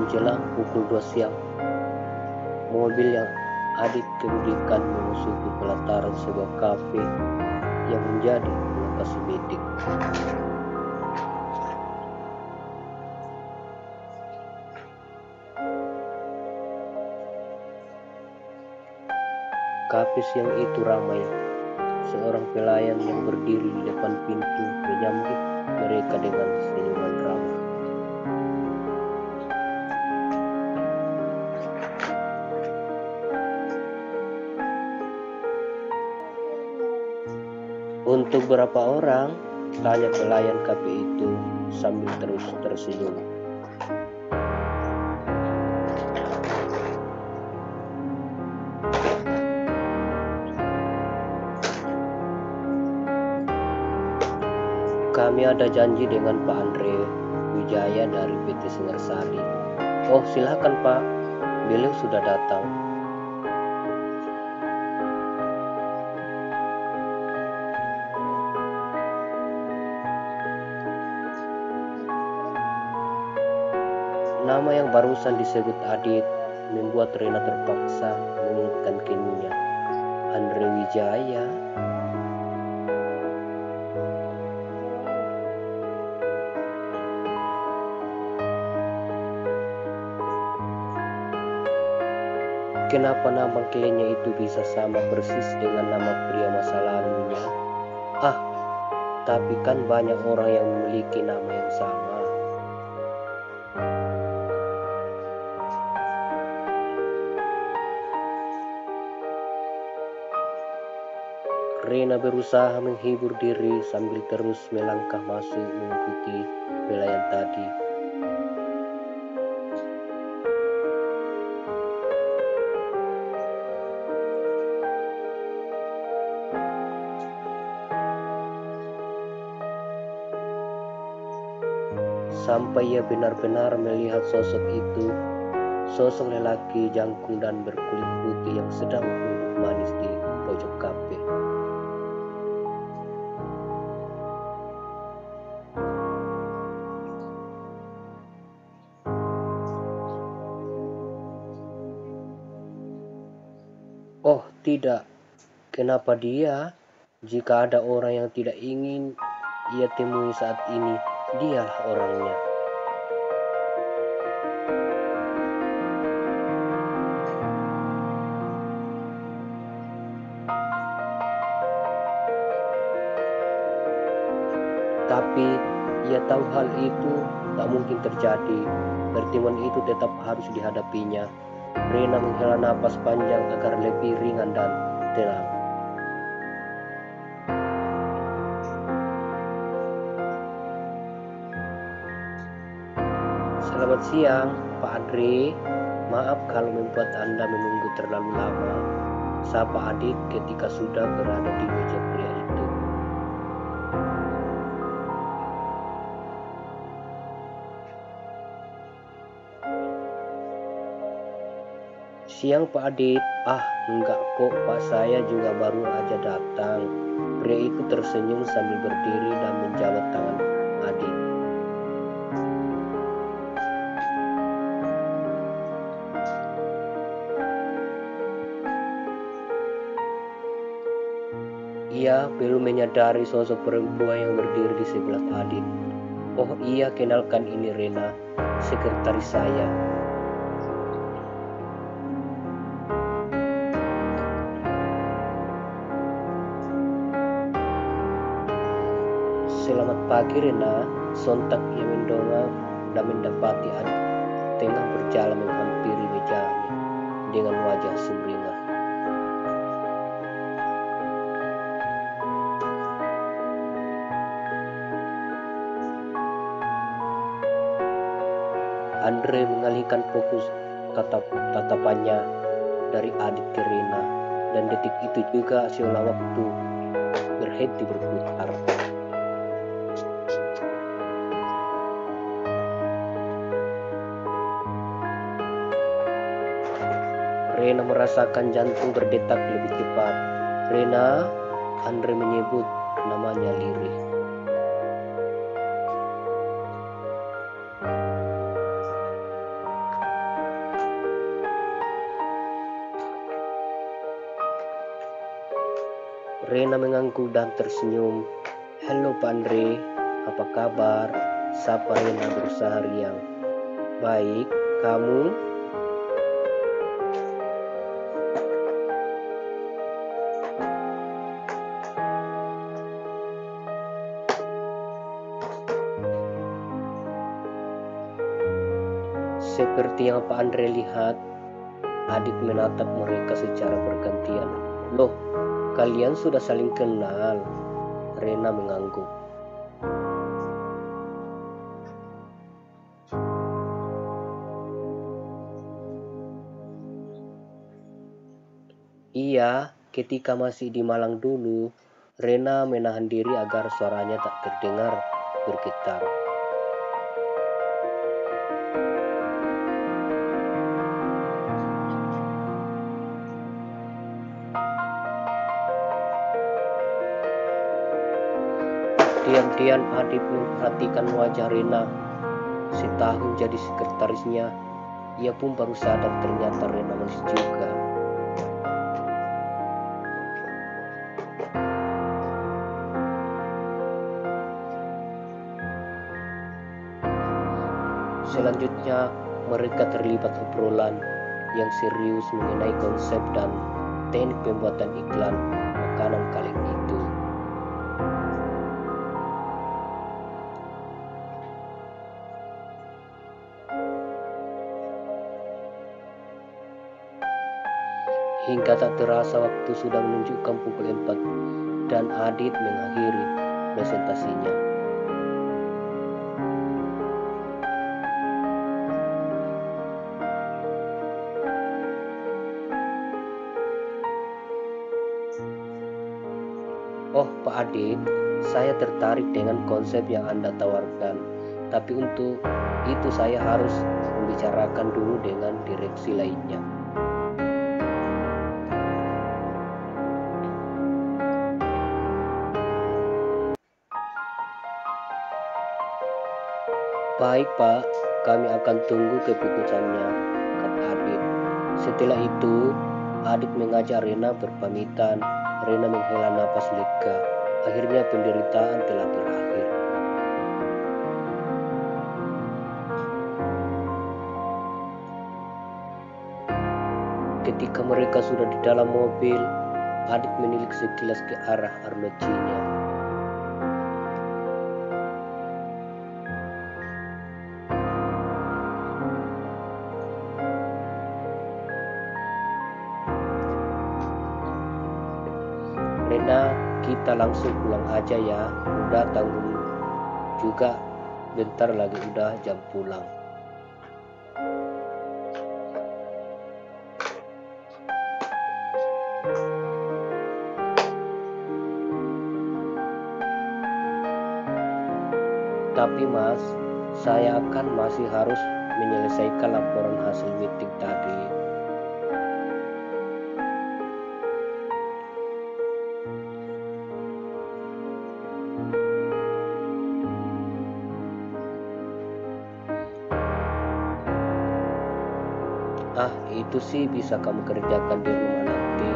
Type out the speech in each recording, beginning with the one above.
Menjelang pukul 2 siang, mobil yang Adit kemudikan memasuki pelataran sebuah kafe yang menjadi lokasi meeting. Kafe siang itu ramai. Seorang pelayan yang berdiri di depan pintu menyambut mereka dengan senyuman ramah. Untuk berapa orang? Tanya pelayan kafe itu sambil terus tersenyum. Kami ada janji dengan Pak Andre Wijaya dari PT Singarsari. Oh, silakan Pak, beliau sudah datang. Nama yang barusan disebut Adit membuat Rena terpaksa mengingatkan kininya. Andre Wijaya. Kenapa nama kliennya itu bisa sama persis dengan nama pria masa lalunya? Ah, tapi kan banyak orang yang memiliki nama yang sama. Rena berusaha menghibur diri sambil terus melangkah masuk mengikuti pelayan tadi. Sampai ia benar-benar melihat sosok itu, sosok lelaki jangkung dan berkulit putih yang sedang duduk manis di pojok kafe. Oh tidak, kenapa dia? Jika ada orang yang tidak ingin ia temui saat ini, dialah orangnya. Tapi ia tahu hal itu tak mungkin terjadi. Pertemuan itu tetap harus dihadapinya. Rena menghela napas panjang agar lebih ringan dan tenang. Selamat siang, Pak Andre. Maaf kalau membuat Anda menunggu terlalu lama. Sapa Adit ketika sudah berada di meja pria itu. Siang Pak Adit. Ah, enggak kok Pak, saya juga baru aja datang. Pria itu tersenyum sambil berdiri dan menjabat tangan Adit. Ia belum menyadari sosok perempuan yang berdiri di sebelah Adit. Oh iya, kenalkan ini Rena, sekretaris saya. Selamat pagi Rena, sontak ia mendongak dan mendapati Adit tengah berjalan menghampiri mejanya dengan wajah sumringah. Andre mengalihkan fokus tatapannya dari Adit ke Rena, dan detik itu juga seolah waktu berhenti berputar. Rena merasakan jantung berdetak lebih cepat. Rena, Andre menyebut namanya lirih. Rena mengangguk dan tersenyum. Halo Pak Andre, apa kabar? Sapa Rena berusaha riang. Baik, kamu? Seperti yang Pak Andre lihat, adik menatap mereka secara bergantian. Loh, kalian sudah saling kenal? Rena mengangguk. Iya, ketika masih di Malang dulu, Rena menahan diri agar suaranya tak terdengar bergetar. Diam-diam Adit memperhatikan wajah Rena. Setahun jadi sekretarisnya, ia pun baru sadar ternyata Rena manis juga. Selanjutnya, mereka terlibat obrolan yang serius mengenai konsep dan teknik pembuatan iklan makanan kaleng itu. Hingga tak terasa waktu sudah menunjukkan pukul 4 dan Adit mengakhiri presentasinya. Oh Pak Adit, saya tertarik dengan konsep yang Anda tawarkan. Tapi untuk itu saya harus membicarakan dulu dengan direksi lainnya. Baik Pak, kami akan tunggu keputusannya, kata Adit. Setelah itu, Adit mengajak Rena berpamitan. Rena menghela napas lega. Akhirnya penderitaan telah berakhir. Ketika mereka sudah di dalam mobil, Adit menilik sekilas ke arah arlocinya. Rena, kita langsung pulang aja ya. Udah tanggung juga, bentar lagi udah jam pulang. Tapi Mas, saya kan masih harus menyelesaikan laporan hasil meeting tadi. Ah, itu sih bisa kamu kerjakan di rumah nanti.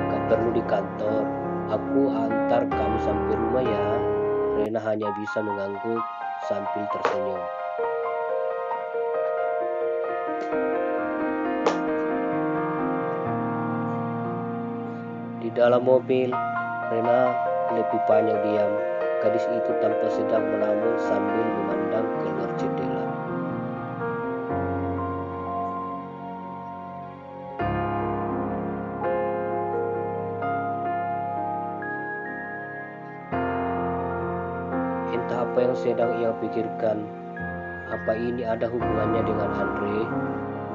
Gak perlu di kantor. Aku antar kamu sampai rumah ya. Rena hanya bisa mengangguk sambil tersenyum. Di dalam mobil, Rena lebih banyak diam. Gadis itu tampak sedang melamun sambil memandang keluar jendela. Entah apa yang sedang ia pikirkan. Apa ini ada hubungannya dengan Andre?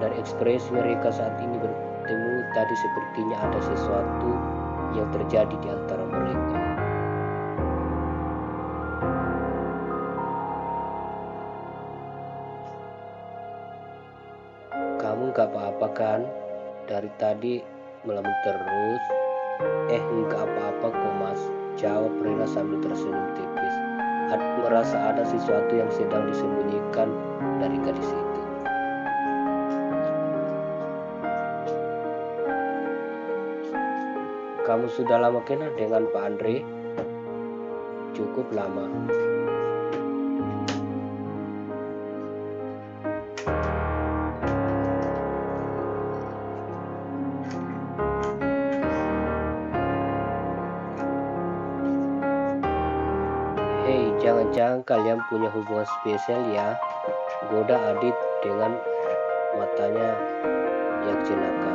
Dari ekspresi mereka saat ini bertemu tadi sepertinya ada sesuatu yang terjadi di antara mereka. Kamu gak apa-apa kan? Dari tadi melamun terus. Enggak apa-apa kok Mas, jawab Rena sambil tersenyum tipis. Adit merasa ada sesuatu yang sedang disembunyikan dari gadis itu. Kamu sudah lama kenal dengan Pak Andre? Cukup lama. Hei, jangan-jangan kalian punya hubungan spesial ya? Goda Adit dengan matanya yang celaka.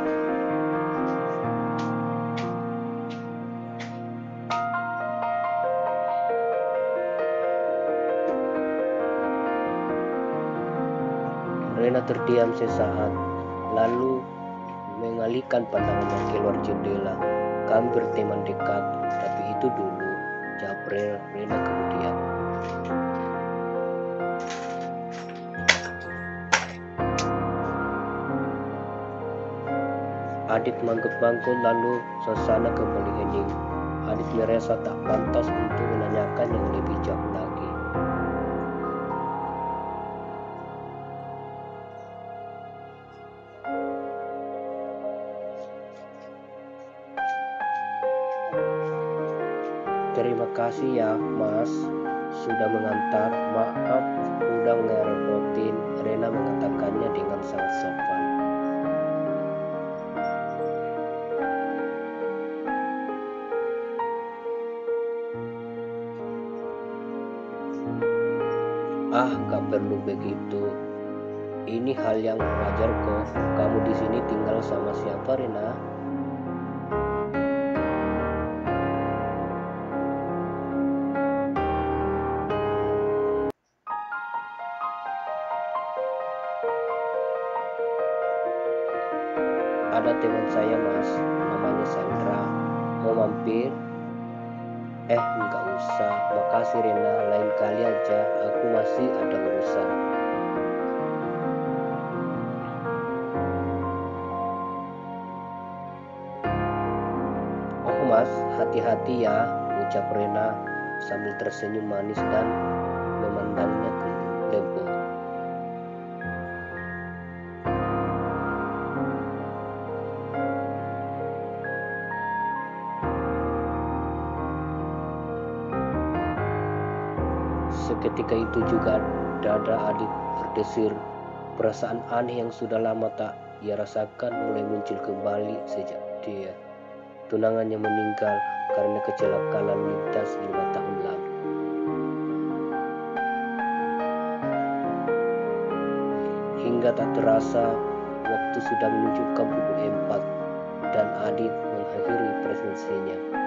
Rena terdiam sesaat, lalu mengalihkan pandangannya keluar jendela. Kami berteman dekat, tapi itu dulu, jawab Rena kemudian. Adit mangguk-mangguk, lalu suasana kembali hening. Adit merasa tak pantas untuk menanyakan yang lebih jauh lagi. Terima kasih ya, Mas, sudah mengantar. Maaf, udah ngerepotin. Rena mengatakannya dengan sangat sopan. Gak perlu begitu. Ini hal yang wajar kok. Kamu di sini tinggal sama siapa, Rena? Ada teman saya, Mas, namanya Sandra. Mau mampir? Nggak usah. Makasih, Rena. Lain kali aja. Aku masih ada urusan. Oh, Mas, hati-hati ya, ucap Rena sambil tersenyum manis dan memandangnya ke Dempo. Seketika itu juga dada Adit berdesir. Perasaan aneh yang sudah lama tak ia rasakan mulai muncul kembali sejak dia tunangannya meninggal karena kecelakaan lalu lintas 5 tahun lalu. Hingga tak terasa waktu sudah menunjukkan pukul 4 dan Adit mengakhiri presensinya.